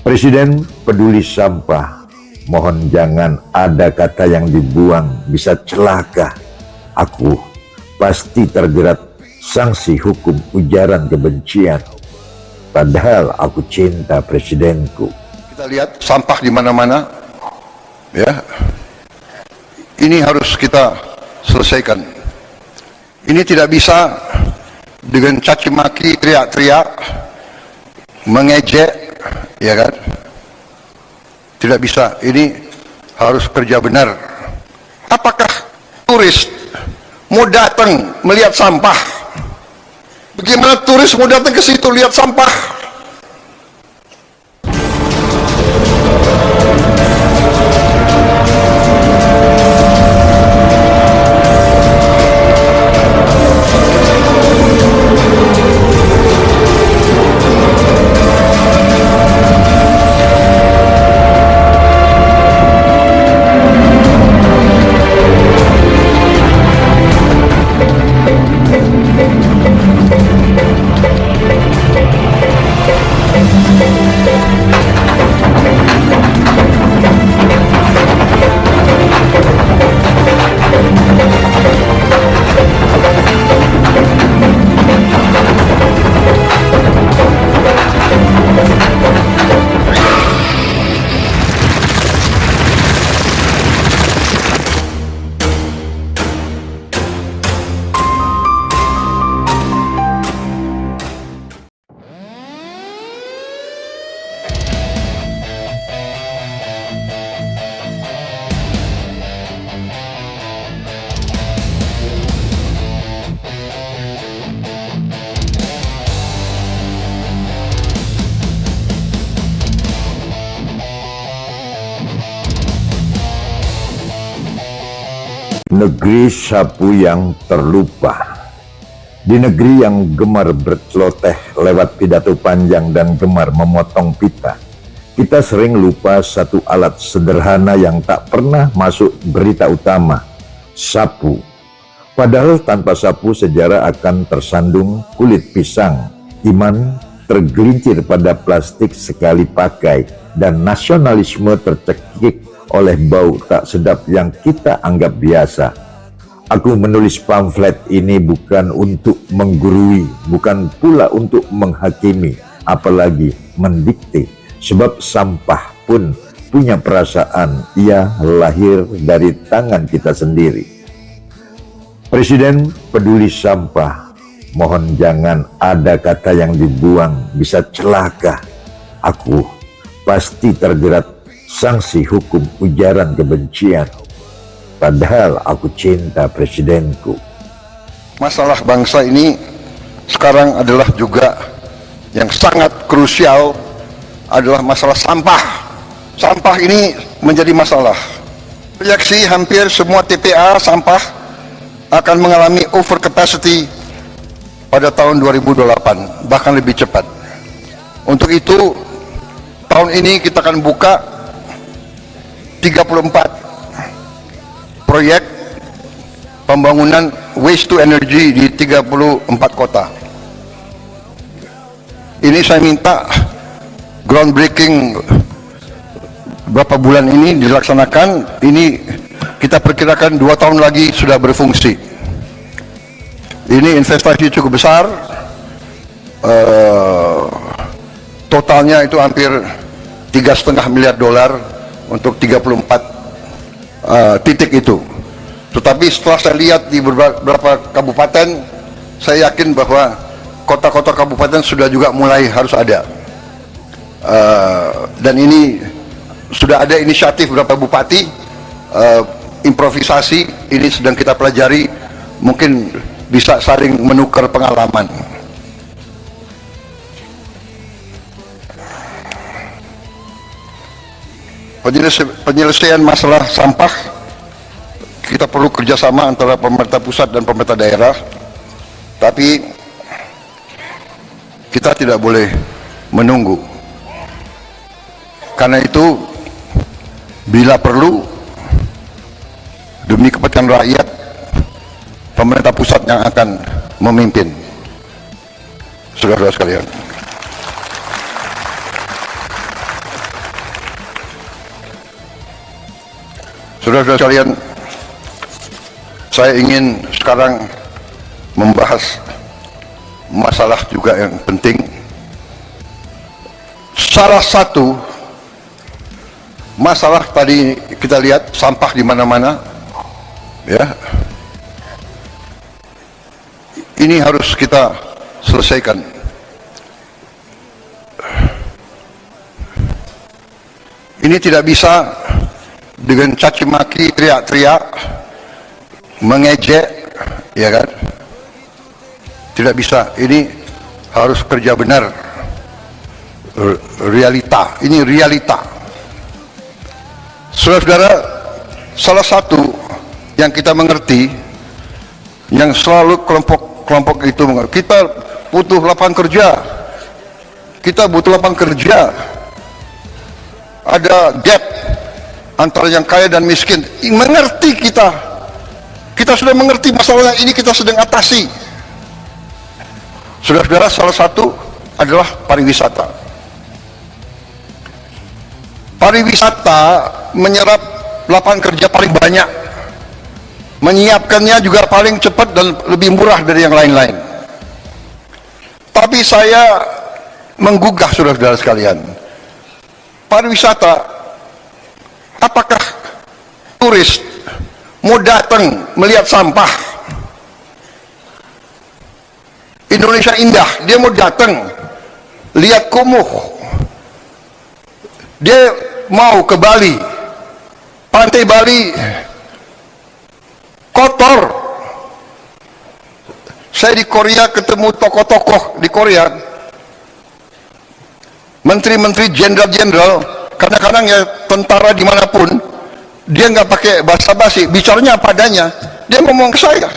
Presiden peduli sampah, mohon jangan ada kata yang dibuang bisa celaka. Aku pasti terjerat sanksi hukum ujaran kebencian. Padahal aku cinta presidenku. Kita lihat sampah di mana-mana, ya. Ini harus kita selesaikan. Ini tidak bisa dengan caci maki, teriak-teriak, mengejek. Ya kan, tidak bisa. Ini harus kerja benar. Apakah turis mau datang melihat sampah? Bagaimana turis mau datang ke situ lihat sampah? Negeri sapu yang terlupa. Di negeri yang gemar berceloteh lewat pidato panjang dan gemar memotong pita, kita sering lupa satu alat sederhana yang tak pernah masuk berita utama, sapu. Padahal tanpa sapu sejarah akan tersandung kulit pisang, iman tergelincir pada plastik sekali pakai, dan nasionalisme tercekik oleh bau tak sedap yang kita anggap biasa. Aku menulis pamflet ini bukan untuk menggurui, bukan pula untuk menghakimi, apalagi mendikte, sebab sampah pun punya perasaan, ia lahir dari tangan kita sendiri. Presiden peduli sampah, mohon jangan ada kata yang dibuang bisa celaka. Aku pasti terjerat sanksi hukum ujaran kebencian. Padahal aku cinta presidenku. Masalah bangsa ini sekarang adalah juga yang sangat krusial adalah masalah sampah. Sampah ini menjadi masalah. Proyeksi hampir semua TPA sampah akan mengalami over capacity pada tahun 2028, bahkan lebih cepat. Untuk itu tahun ini kita akan buka 34 proyek pembangunan waste to energy di 34 kota. Ini saya minta groundbreaking berapa bulan ini dilaksanakan. Ini kita perkirakan 2 tahun lagi sudah berfungsi. Ini investasi cukup besar, totalnya itu hampir $3,5 miliar untuk 34 titik itu. Tetapi setelah saya lihat di beberapa kabupaten, saya yakin bahwa kota-kota kabupaten sudah juga mulai harus ada. Dan ini sudah ada inisiatif beberapa bupati, improvisasi, ini sedang kita pelajari, mungkin bisa saling menukar pengalaman. Penyelesaian masalah sampah, kita perlu kerjasama antara pemerintah pusat dan pemerintah daerah, tapi kita tidak boleh menunggu. Karena itu, bila perlu, demi kepentingan rakyat, pemerintah pusat yang akan memimpin. Saudara-saudara sekalian, Saudara-saudara sekalian, saya ingin sekarang membahas masalah juga yang penting. Salah satu masalah tadi kita lihat sampah di mana-mana, ya. Ini harus kita selesaikan. Ini tidak bisa dengan caci maki, teriak-teriak, mengejek, ya kan? Tidak bisa. Ini harus kerja benar. Realita. Ini realita. Saudara-saudara, salah satu yang kita mengerti, yang selalu kelompok itu mengerti, kita butuh lapangan kerja. Kita butuh lapangan kerja. Ada gap antara yang kaya dan miskin. Mengerti kita. Kita sudah mengerti masalah ini, kita sedang atasi. Saudara-saudara, salah satu adalah pariwisata. Pariwisata menyerap lapangan kerja paling banyak, menyiapkannya juga paling cepat dan lebih murah dari yang lain-lain. Tapi saya menggugah saudara-saudara sekalian, pariwisata, apakah turis mau datang melihat sampah? Indonesia indah, dia mau datang lihat kumuh. Dia mau ke Bali, pantai Bali kotor. Saya di Korea ketemu tokoh-tokoh di Korea, menteri-menteri, jenderal-jenderal, kadang-kadang ya tentara dimanapun, dia nggak pakai basa-basi, bicaranya apa adanya. Dia ngomong ke saya,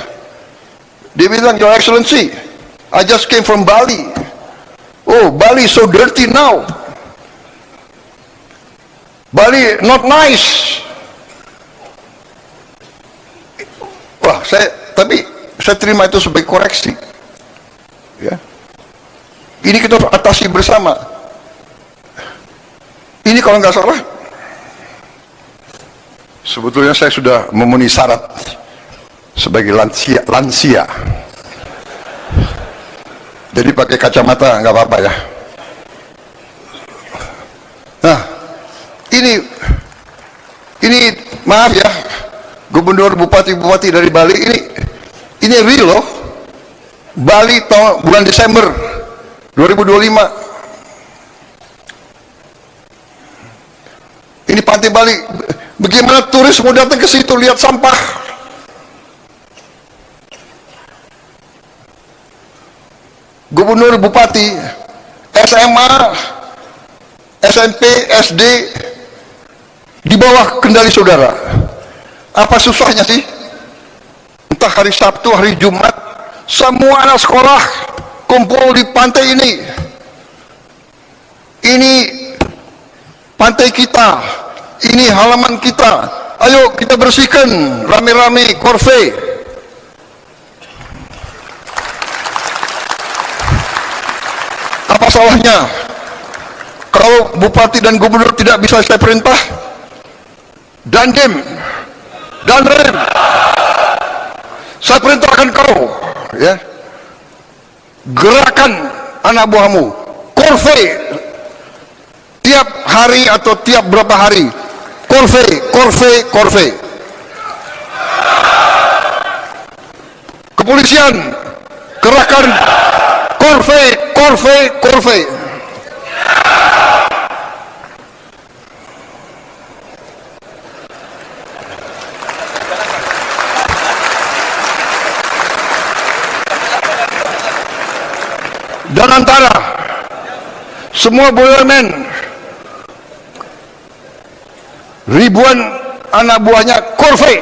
dia bilang, Your Excellency, I just came from Bali. Oh, Bali so dirty now. Bali not nice. Wah, tapi saya terima itu sebagai koreksi. Ya. Ini kita harus atasi bersama. Ini kalau nggak salah, sebetulnya saya sudah memenuhi syarat sebagai lansia. Jadi pakai kacamata nggak apa-apa ya. Nah, ini maaf ya, gubernur, bupati dari Bali, ini real loh. Bali bulan Desember 2025. Ini pantai Bali. Bagaimana turis mau datang ke situ lihat sampah? Gubernur, bupati, SMA, SMP, SD di bawah kendali saudara. Apa susahnya sih? Entah hari Sabtu, hari Jumat, semua anak sekolah kumpul di pantai ini. Ini pantai kita, ini halaman kita. Ayo kita bersihkan rame-rame, korve. Apa salahnya kalau bupati dan gubernur tidak bisa saya perintah? Dandim dan rem, saya perintahkan kau, ya, gerakan anak buahmu, korve, tiap hari atau tiap berapa hari, korve. Kepolisian, gerakan korve. Dan antara semua BUMN, ribuan anak buahnya korve.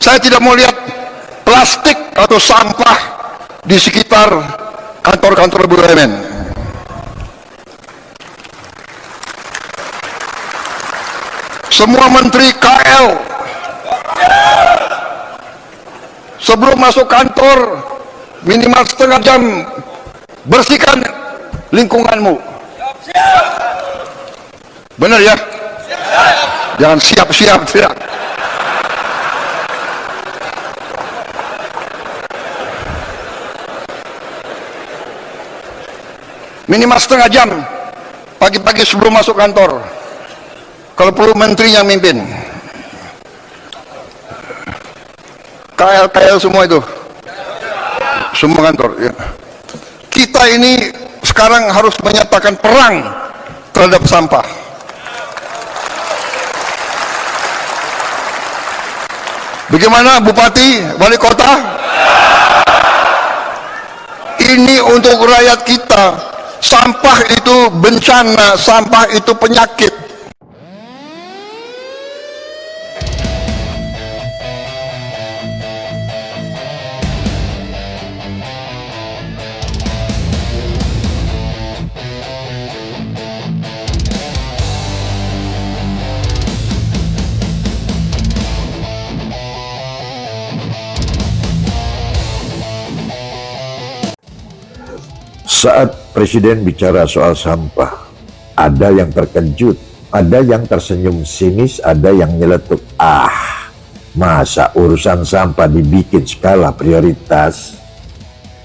Saya tidak mau lihat plastik atau sampah di sekitar kantor-kantor BUMN. Semua menteri KL sebelum masuk kantor minimal setengah jam bersihkan lingkunganmu. Benar ya? Jangan siap-siap tidak. Minimal setengah jam pagi-pagi sebelum masuk kantor. Kalau perlu menterinya mimpin. KL semua itu. Semua kantor ya. Kita ini sekarang harus menyatakan perang terhadap sampah. Bagaimana Bupati, Wali Kota? Ini untuk rakyat kita. Sampah itu bencana, sampah itu penyakit. Saat Presiden bicara soal sampah, ada yang terkejut, ada yang tersenyum sinis, ada yang nyeletuk, masa urusan sampah dibikin skala prioritas?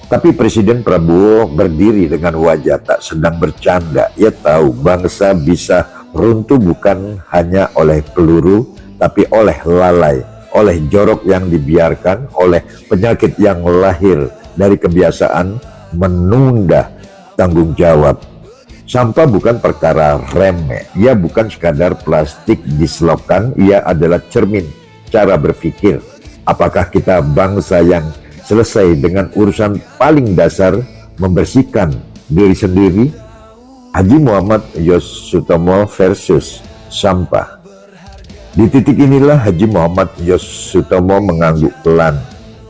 Tapi Presiden Prabowo berdiri dengan wajah tak sedang bercanda. Ia tahu bangsa bisa runtuh bukan hanya oleh peluru, tapi oleh lalai, oleh jorok yang dibiarkan, oleh penyakit yang lahir dari kebiasaan menunda tanggung jawab. Sampah bukan perkara remeh, ia bukan sekadar plastik diselokan, ia adalah cermin cara berpikir. Apakah kita bangsa yang selesai dengan urusan paling dasar, membersihkan diri sendiri? Haji Muhammad Yos Sutomo versus sampah. Di titik inilah Haji Muhammad Yos Sutomo mengangguk pelan.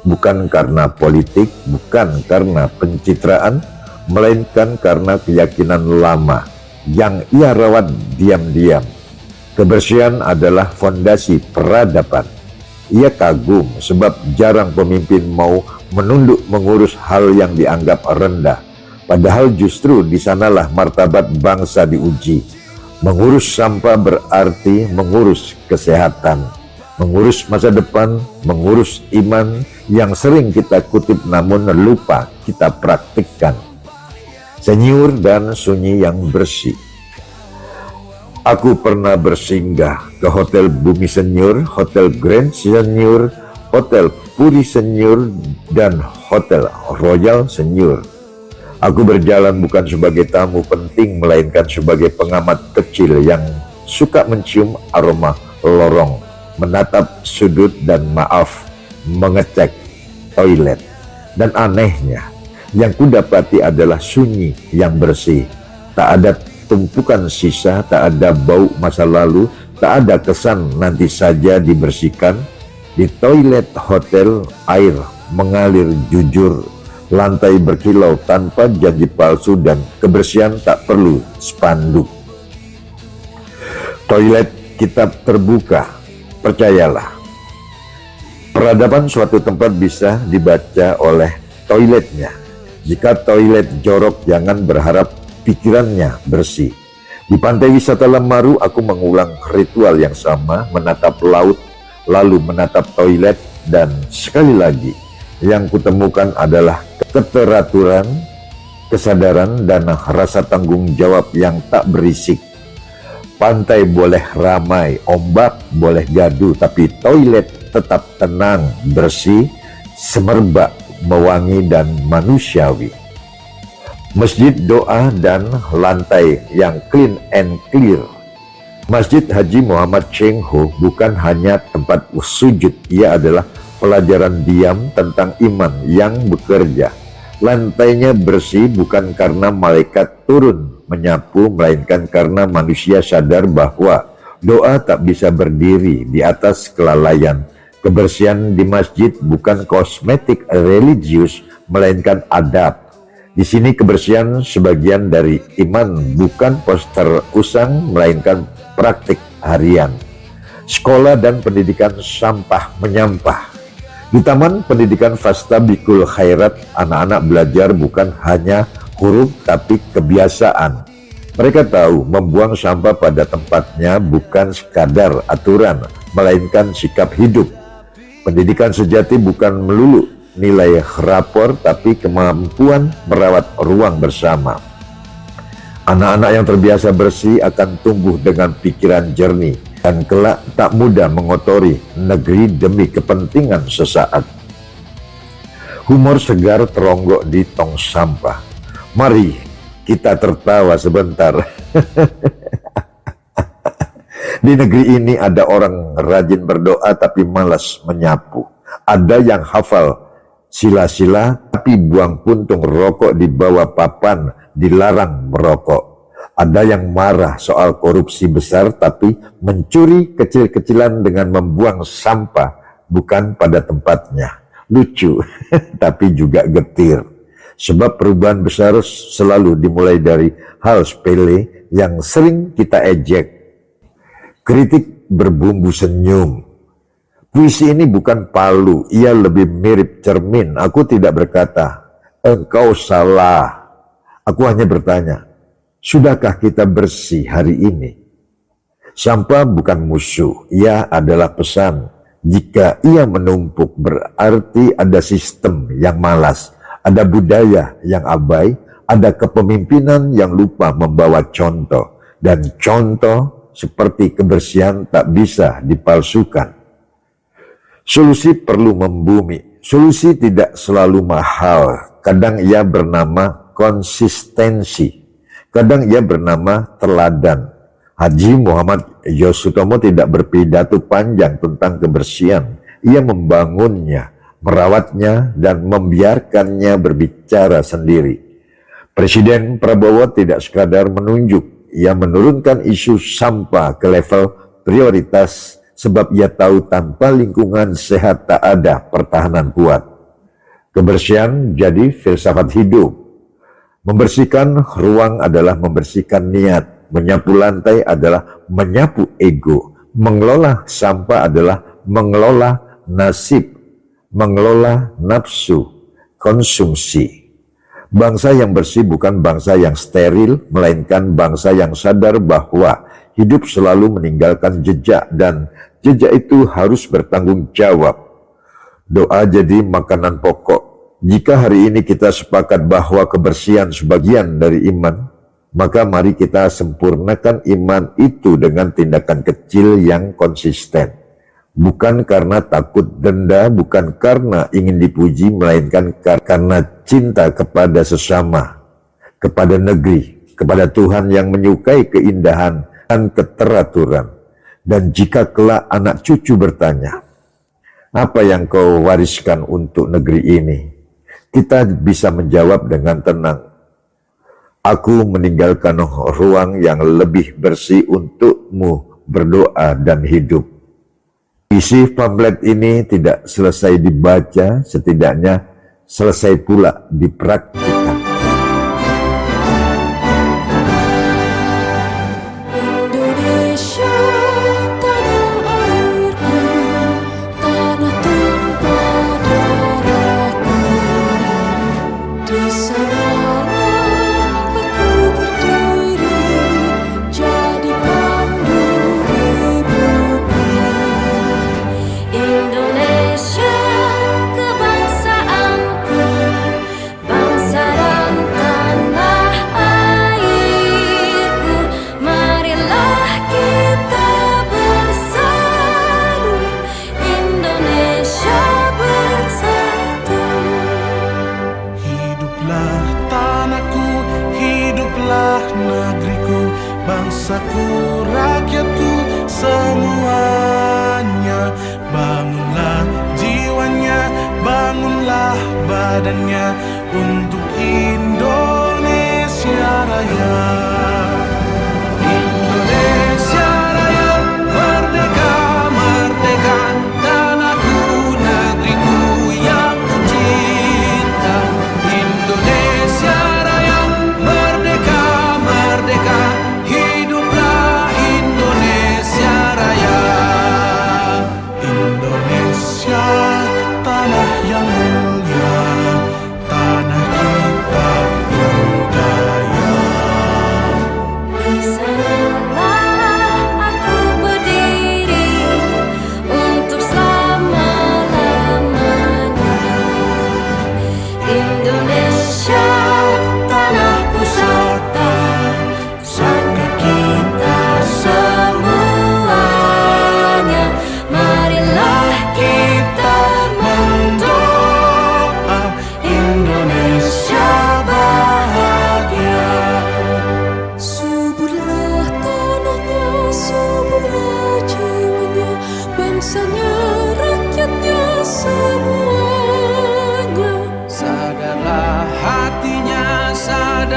Bukan karena politik, bukan karena pencitraan, melainkan karena keyakinan lama yang ia rawat diam-diam. Kebersihan adalah fondasi peradaban. Ia kagum sebab jarang pemimpin mau menunduk mengurus hal yang dianggap rendah. Padahal justru di sanalah martabat bangsa diuji. Mengurus sampah berarti mengurus kesehatan, mengurus masa depan, mengurus iman yang sering kita kutip namun lupa kita praktikkan. Senyur dan sunyi yang bersih. Aku pernah bersinggah ke Hotel Bumi Senyur, Hotel Grand Senyur, Hotel Puri Senyur, dan Hotel Royal Senyur. Aku berjalan bukan sebagai tamu penting, melainkan sebagai pengamat kecil yang suka mencium aroma lorong, menatap sudut dan mengecek toilet. Dan anehnya, yang kudapati adalah sunyi yang bersih. Tak ada tumpukan sisa, tak ada bau masa lalu, tak ada kesan nanti saja dibersihkan. Di toilet hotel, air mengalir jujur, lantai berkilau tanpa janji palsu, dan kebersihan tak perlu spanduk. Toilet kitab terbuka, percayalah. Peradaban suatu tempat bisa dibaca oleh toiletnya. Jika toilet jorok, jangan berharap pikirannya bersih. Di pantai wisata Lemaru, aku mengulang ritual yang sama, menatap laut, lalu menatap toilet, dan sekali lagi, yang kutemukan adalah keteraturan, kesadaran, dan rasa tanggung jawab yang tak berisik. Pantai boleh ramai, ombak boleh gaduh, tapi toilet tetap tenang, bersih, semerbak, mewangi, dan manusiawi. Masjid doa dan lantai yang clean and clear. Masjid Haji Muhammad Cheng Ho bukan hanya tempat sujud, ia adalah pelajaran diam tentang iman yang bekerja. Lantainya bersih bukan karena malaikat turun menyapu, melainkan karena manusia sadar bahwa doa tak bisa berdiri di atas kelalaian. Kebersihan di masjid bukan kosmetik religius, melainkan adab. Di sini kebersihan sebagian dari iman, bukan poster usang, melainkan praktik harian. Sekolah dan pendidikan sampah menyampah. Di Taman Pendidikan Fasta Bikul Khairat, anak-anak belajar bukan hanya huruf tapi kebiasaan. Mereka tahu membuang sampah pada tempatnya bukan sekadar aturan, melainkan sikap hidup. Pendidikan sejati bukan melulu nilai rapor, tapi kemampuan merawat ruang bersama. Anak-anak yang terbiasa bersih akan tumbuh dengan pikiran jernih dan kelak tak mudah mengotori negeri demi kepentingan sesaat. Humor segar teronggok di tong sampah. Mari kita tertawa sebentar. Di negeri ini ada orang rajin berdoa tapi malas menyapu. Ada yang hafal sila-sila tapi buang puntung rokok di bawah papan, dilarang merokok. Ada yang marah soal korupsi besar tapi mencuri kecil-kecilan dengan membuang sampah bukan pada tempatnya. Lucu tapi juga getir. Sebab perubahan besar selalu dimulai dari hal sepele yang sering kita ejek. Kritik berbumbu senyum. Puisi ini bukan palu, ia lebih mirip cermin. Aku tidak berkata, engkau salah. Aku hanya bertanya, sudahkah kita bersih hari ini? Sampah bukan musuh, ia adalah pesan. Jika ia menumpuk berarti ada sistem yang malas. Ada budaya yang abai, ada kepemimpinan yang lupa membawa contoh. Dan contoh seperti kebersihan tak bisa dipalsukan. Solusi perlu membumi. Solusi tidak selalu mahal. Kadang ia bernama konsistensi. Kadang ia bernama teladan. Haji Muhammad Yosutomo tidak berpidato panjang tentang kebersihan. Ia membangunnya, merawatnya, dan membiarkannya berbicara sendiri. Presiden Prabowo tidak sekadar menunjuk, ia menurunkan isu sampah ke level prioritas sebab ia tahu tanpa lingkungan sehat tak ada pertahanan kuat. Kebersihan jadi filsafat hidup. Membersihkan ruang adalah membersihkan niat, menyapu lantai adalah menyapu ego, mengelola sampah adalah mengelola nasib, mengelola nafsu, konsumsi. Bangsa yang bersih bukan bangsa yang steril, melainkan bangsa yang sadar bahwa hidup selalu meninggalkan jejak dan jejak itu harus bertanggung jawab. Doa jadi makanan pokok. Jika hari ini kita sepakat bahwa kebersihan sebagian dari iman, maka mari kita sempurnakan iman itu dengan tindakan kecil yang konsisten. Bukan karena takut denda, bukan karena ingin dipuji, melainkan karena cinta kepada sesama, kepada negeri, kepada Tuhan yang menyukai keindahan dan keteraturan. Dan jika kelak anak cucu bertanya, apa yang kau wariskan untuk negeri ini? Kita bisa menjawab dengan tenang, aku meninggalkan ruang yang lebih bersih untukmu berdoa dan hidup. Isi pamflet ini tidak selesai dibaca, setidaknya selesai pula dipraktikkan. Indonesia, tanah airku, tanah tumpah darahku. Di sanalah aku berdiri, jadi pandu hidupku. Indonesia, kebangsaanku, bangsa dan tanah airku. Marilah kita bersatu, Indonesia bersatu. Hiduplah tanahku, hiduplah negeriku, bangsaku, rakyatku, semuanya. Bangunlah jiwanya, bangunlah badannya untuk Indonesia Raya. Indonesia Raya, merdeka, merdeka, tanahku, negeriku yang ku cinta. Indonesia Raya, merdeka, merdeka, hiduplah Indonesia Raya. Indonesia, tanah yang mulia, tanah kita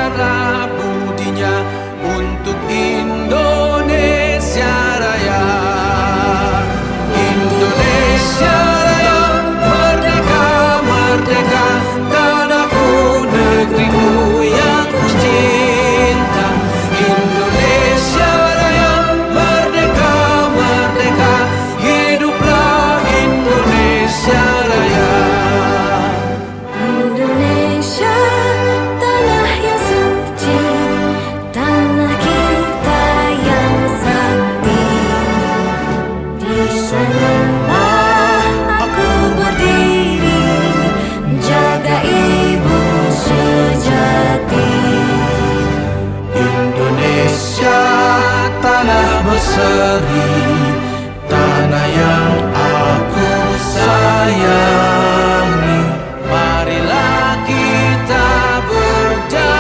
segala budinya untuk Indonesia Raya. Indonesia Raya, merdeka, merdeka, tanahku, negeriku yang kucinta. Indonesia Raya, merdeka, merdeka, hiduplah Indonesia Raya. Indonesia, tanah yang suci, tanah kita yang sakti. Di sanalah aku berdiri, jaga ibu sejati. Indonesia, tanah berseri, tanah yang aku sayangi. Marilah kita berjanji,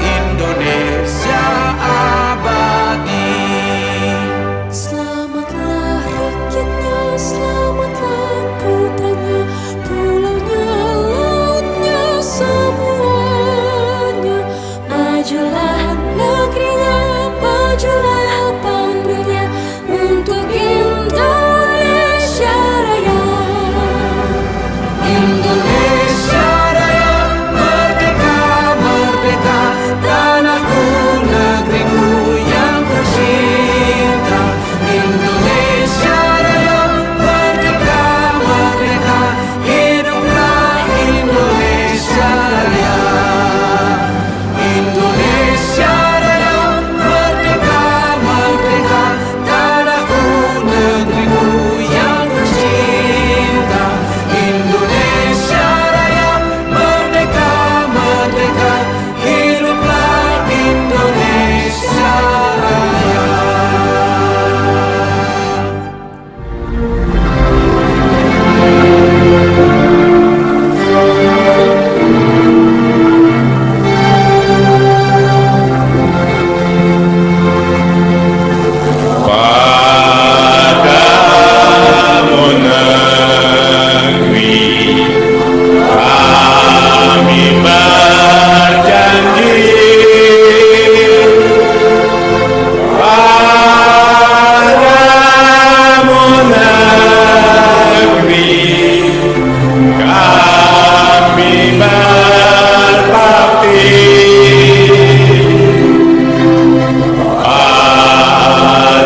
Indonesia abadi. Selamatlah rakyatnya, selamatlah putranya, pulaunya, lautnya, semuanya. Majulah negerinya, majulah pandunya untuk Indonesia Raya. Indonesia Raya, merdeka, merdeka, tanahku, negeriku yang tercinta. Indonesia Raya, merdeka, merdeka, hiduplah Indonesia Raya. Indonesia Raya, merdeka, merdeka, tanahku, negeriku yang tercinta. Indonesia Raya, merdeka, merdeka, hiduplah Indonesia Raya. Padamu negeri kami berjanji, padamu negeri kami berbakti.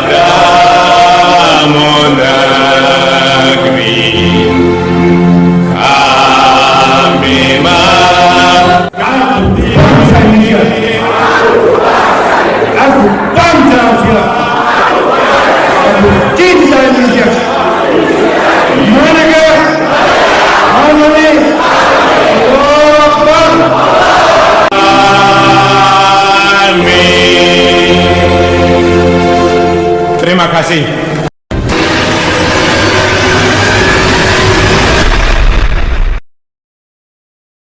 Padamu negeri kami Aku bangsa Indonesia. Aku cinta Indonesia. Merdeka, harmoni, Allahu Akbar. Amin. Terima kasih.